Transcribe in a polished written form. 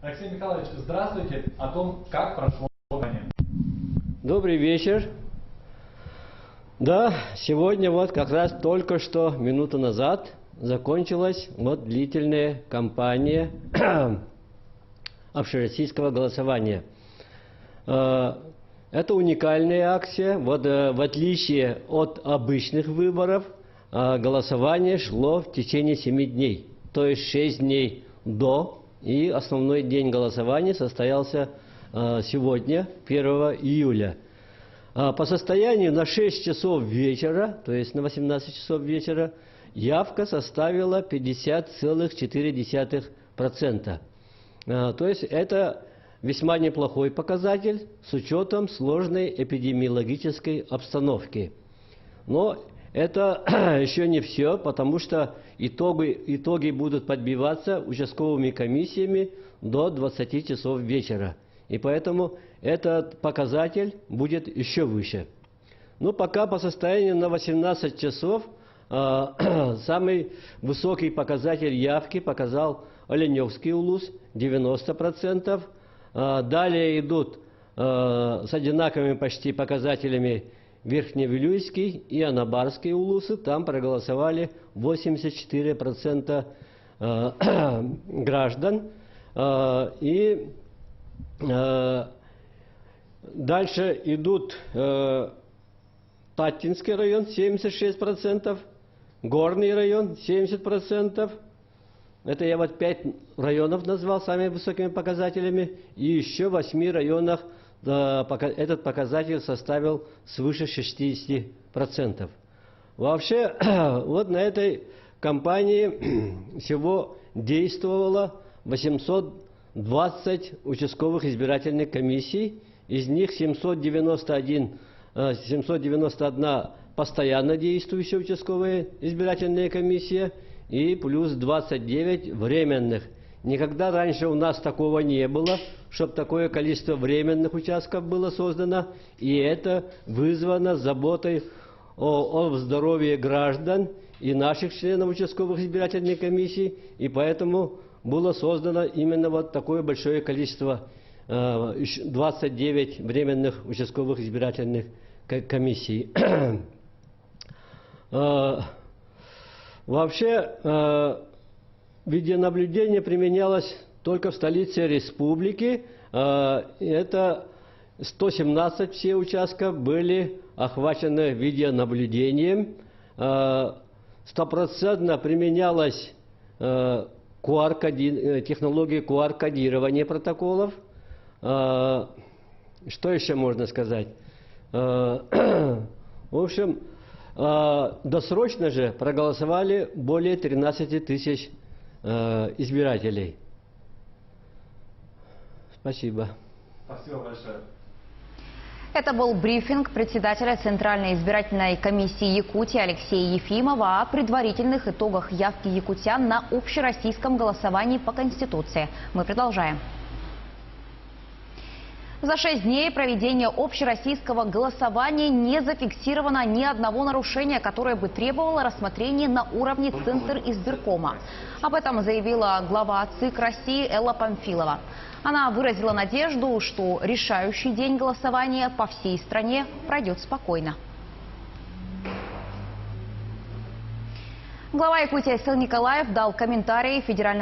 Алексей Михайлович, здравствуйте. О том, как прошло голосование. Добрый вечер. Да, сегодня вот как раз только что, минуту назад, закончилась вот длительная кампания общероссийского голосования. Это уникальная акция. Вот в отличие от обычных выборов, голосование шло в течение 7 дней. То есть 6 дней до, и основной день голосования состоялся сегодня, 1 июля. По состоянию на 6 часов вечера, то есть на 18 часов вечера, явка составила 50,4%. То есть это весьма неплохой показатель с учетом сложной эпидемиологической обстановки. Но это еще не все, потому что итоги будут подбиваться участковыми комиссиями до 20 часов вечера. И поэтому этот показатель будет еще выше. Но пока по состоянию на 18 часов самый высокий показатель явки показал Оленевский улус 90%. Далее идут с одинаковыми почти показателями Верхневилюйский и Анабарский улусы. Там проголосовали 84% граждан. И дальше идут Татинский район 76%, Горный район 70%. Это я вот 5 районов назвал самыми высокими показателями. И еще в 8 районах этот показатель составил свыше 60%. Вообще, вот на этой кампании всего действовало 820 участковых избирательных комиссий. Из них 791 постоянно действующая участковая избирательная комиссия и плюс 29 временных. Никогда раньше у нас такого не было, чтобы такое количество временных участков было создано, и это вызвано заботой о здоровье граждан и наших членов участковых избирательных комиссий, и поэтому было создано именно вот такое большое количество 29 временных участковых избирательных комиссий. Вообще, видеонаблюдение применялось только в столице республики. Это 117 все участков были охвачены видеонаблюдением. 100% применялась технология QR-кодирования протоколов. Что еще можно сказать? В общем, досрочно же проголосовали более 13 тысяч избирателей. Спасибо. Спасибо большое. Это был брифинг председателя Центральной избирательной комиссии Якутии Алексея Ефимова о предварительных итогах явки якутян на общероссийском голосовании по Конституции. Мы продолжаем. За 6 дней проведения общероссийского голосования не зафиксировано ни одного нарушения, которое бы требовало рассмотрения на уровне Центр избиркома. Об этом заявила глава ЦИК России Элла Памфилова. Она выразила надежду, что решающий день голосования по всей стране пройдет спокойно. Глава Якутии Айсыл Николаев дал комментарий федеральному